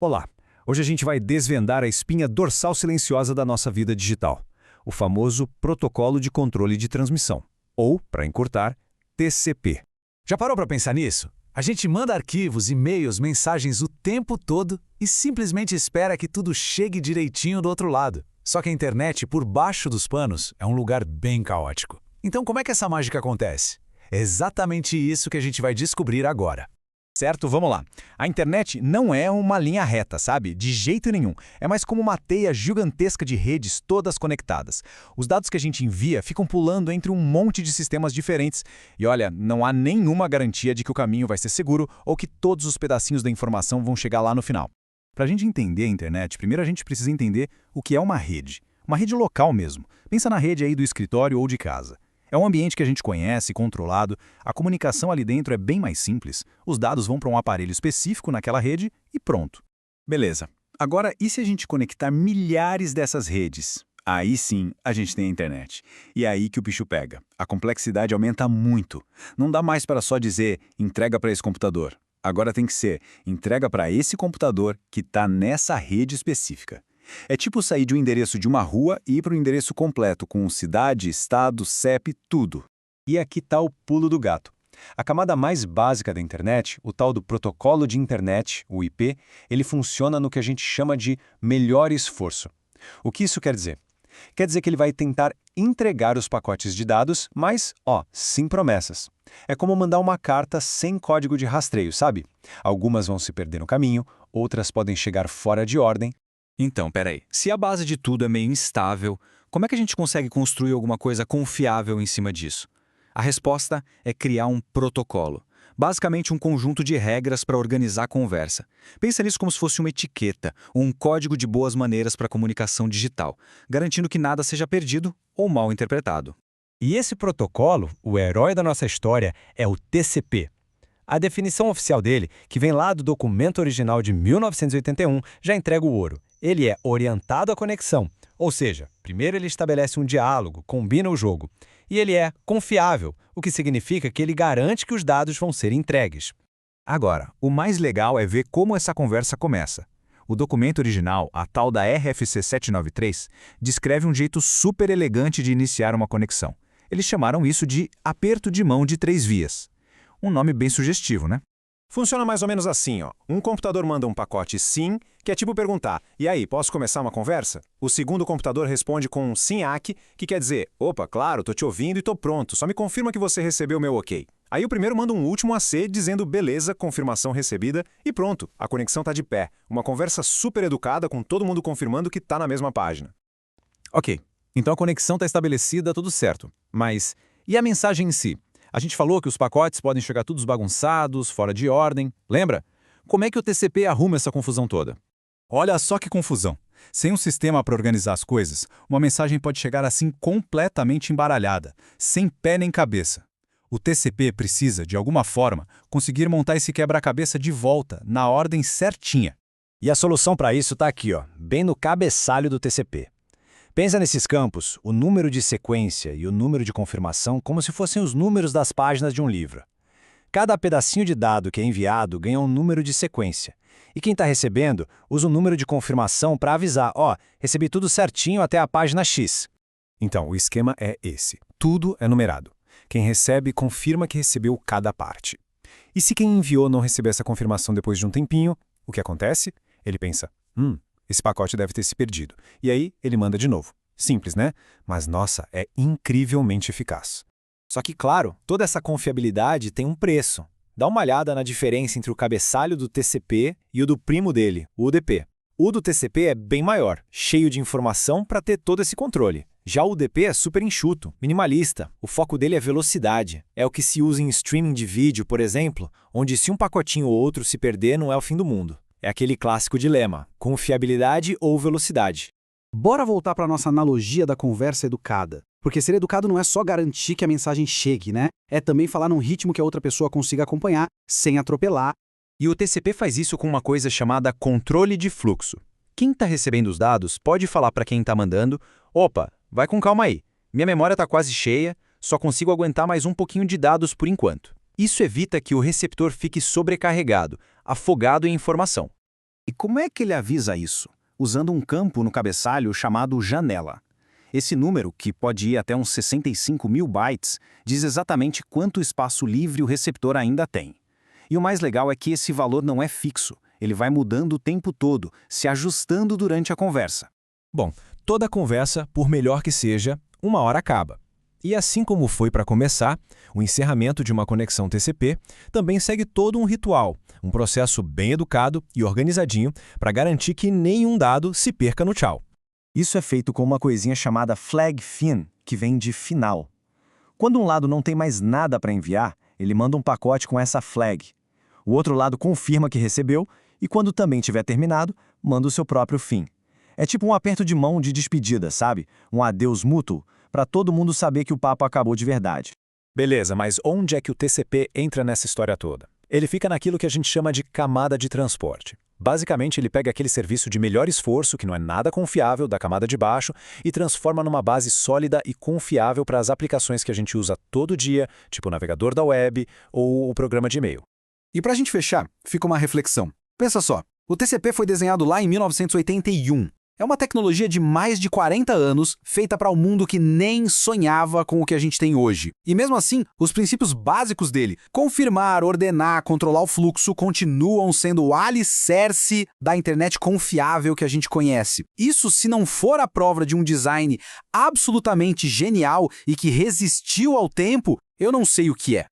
Olá! Hoje a gente vai desvendar a espinha dorsal silenciosa da nossa vida digital, o famoso Protocolo de Controle de Transmissão, ou, para encurtar, TCP. Já parou para pensar nisso? A gente manda arquivos, e-mails, mensagens o tempo todo e simplesmente espera que tudo chegue direitinho do outro lado. Só que a internet, por baixo dos panos, é um lugar bem caótico. Então como é que essa mágica acontece? É exatamente isso que a gente vai descobrir agora. Certo? Vamos lá. A internet não é uma linha reta, sabe? De jeito nenhum. É mais como uma teia gigantesca de redes todas conectadas. Os dados que a gente envia ficam pulando entre um monte de sistemas diferentes. E olha, não há nenhuma garantia de que o caminho vai ser seguro ou que todos os pedacinhos da informação vão chegar lá no final. Para a gente entender a internet, primeiro a gente precisa entender o que é uma rede. Uma rede local mesmo. Pensa na rede aí do escritório ou de casa. É um ambiente que a gente conhece, controlado, a comunicação ali dentro é bem mais simples, os dados vão para um aparelho específico naquela rede e pronto. Beleza. Agora, e se a gente conectar milhares dessas redes? Aí sim, a gente tem a internet. E é aí que o bicho pega. A complexidade aumenta muito. Não dá mais para só dizer, entrega para esse computador. Agora tem que ser, entrega para esse computador que está nessa rede específica. É tipo sair de um endereço de uma rua e ir para o endereço completo, com cidade, estado, CEP, tudo. E aqui está o pulo do gato. A camada mais básica da internet, o tal do protocolo de internet, o IP, ele funciona no que a gente chama de melhor esforço. O que isso quer dizer? Quer dizer que ele vai tentar entregar os pacotes de dados, mas, sem promessas. É como mandar uma carta sem código de rastreio, sabe? Algumas vão se perder no caminho, outras podem chegar fora de ordem. Então, peraí, se a base de tudo é meio instável, como é que a gente consegue construir alguma coisa confiável em cima disso? A resposta é criar um protocolo. Basicamente um conjunto de regras para organizar a conversa. Pensa nisso como se fosse uma etiqueta, ou um código de boas maneiras para a comunicação digital, garantindo que nada seja perdido ou mal interpretado. E esse protocolo, o herói da nossa história, é o TCP. A definição oficial dele, que vem lá do documento original de 1981, já entrega o ouro. Ele é orientado à conexão, ou seja, primeiro ele estabelece um diálogo, combina o jogo. E ele é confiável, o que significa que ele garante que os dados vão ser entregues. Agora, o mais legal é ver como essa conversa começa. O documento original, a tal da RFC 793, descreve um jeito super elegante de iniciar uma conexão. Eles chamaram isso de aperto de mão de 3 vias. Um nome bem sugestivo, né? Funciona mais ou menos assim, ó. Um computador manda um pacote sim, que é tipo perguntar, e aí, posso começar uma conversa? O segundo computador responde com um sim-ac, que quer dizer, opa, claro, tô te ouvindo e tô pronto, só me confirma que você recebeu meu ok. Aí o primeiro manda um último AC dizendo beleza, confirmação recebida, e pronto, a conexão tá de pé. Uma conversa super educada com todo mundo confirmando que tá na mesma página. Ok, então a conexão tá estabelecida, tudo certo. Mas, e a mensagem em si? A gente falou que os pacotes podem chegar todos bagunçados, fora de ordem, lembra? Como é que o TCP arruma essa confusão toda? Olha só que confusão. Sem um sistema para organizar as coisas, uma mensagem pode chegar assim completamente embaralhada, sem pé nem cabeça. O TCP precisa, de alguma forma, conseguir montar esse quebra-cabeça de volta, na ordem certinha. E a solução para isso está aqui, ó, bem no cabeçalho do TCP. Pensa nesses campos, o número de sequência e o número de confirmação como se fossem os números das páginas de um livro. Cada pedacinho de dado que é enviado ganha um número de sequência. E quem está recebendo usa o número de confirmação para avisar, recebi tudo certinho até a página X. Então, o esquema é esse. Tudo é numerado. Quem recebe confirma que recebeu cada parte. E se quem enviou não receber essa confirmação depois de um tempinho, o que acontece? Ele pensa, esse pacote deve ter se perdido. E aí, ele manda de novo. Simples, né? Mas, nossa, é incrivelmente eficaz. Só que, claro, toda essa confiabilidade tem um preço. Dá uma olhada na diferença entre o cabeçalho do TCP e o do primo dele, o UDP. O do TCP é bem maior, cheio de informação para ter todo esse controle. Já o UDP é super enxuto, minimalista. O foco dele é velocidade. É o que se usa em streaming de vídeo, por exemplo, onde se um pacotinho ou outro se perder não é o fim do mundo. É aquele clássico dilema, confiabilidade ou velocidade. Bora voltar para a nossa analogia da conversa educada. Porque ser educado não é só garantir que a mensagem chegue, né? É também falar num ritmo que a outra pessoa consiga acompanhar, sem atropelar. E o TCP faz isso com uma coisa chamada controle de fluxo. Quem está recebendo os dados pode falar para quem está mandando, opa, vai com calma aí, minha memória está quase cheia, só consigo aguentar mais um pouquinho de dados por enquanto. Isso evita que o receptor fique sobrecarregado, afogado em informação. E como é que ele avisa isso? Usando um campo no cabeçalho chamado janela. Esse número, que pode ir até uns 65 mil bytes, diz exatamente quanto espaço livre o receptor ainda tem. E o mais legal é que esse valor não é fixo, ele vai mudando o tempo todo, se ajustando durante a conversa. Bom, toda conversa, por melhor que seja, uma hora acaba. E assim como foi para começar, o encerramento de uma conexão TCP também segue todo um ritual, um processo bem educado e organizadinho para garantir que nenhum dado se perca no tchau. Isso é feito com uma coisinha chamada flag fin, que vem de final. Quando um lado não tem mais nada para enviar, ele manda um pacote com essa flag. O outro lado confirma que recebeu e, quando também tiver terminado, manda o seu próprio fim. É tipo um aperto de mão de despedida, sabe? Um adeus mútuo, para todo mundo saber que o papo acabou de verdade. Beleza, mas onde é que o TCP entra nessa história toda? Ele fica naquilo que a gente chama de camada de transporte. Basicamente, ele pega aquele serviço de melhor esforço, que não é nada confiável, da camada de baixo, e transforma numa base sólida e confiável para as aplicações que a gente usa todo dia, tipo o navegador da web ou o programa de e-mail. E pra gente fechar, fica uma reflexão. Pensa só, o TCP foi desenhado lá em 1981. É uma tecnologia de mais de 40 anos, feita para um mundo que nem sonhava com o que a gente tem hoje. E mesmo assim, os princípios básicos dele, confirmar, ordenar, controlar o fluxo, continuam sendo o alicerce da internet confiável que a gente conhece. Isso, se não for a prova de um design absolutamente genial e que resistiu ao tempo, eu não sei o que é.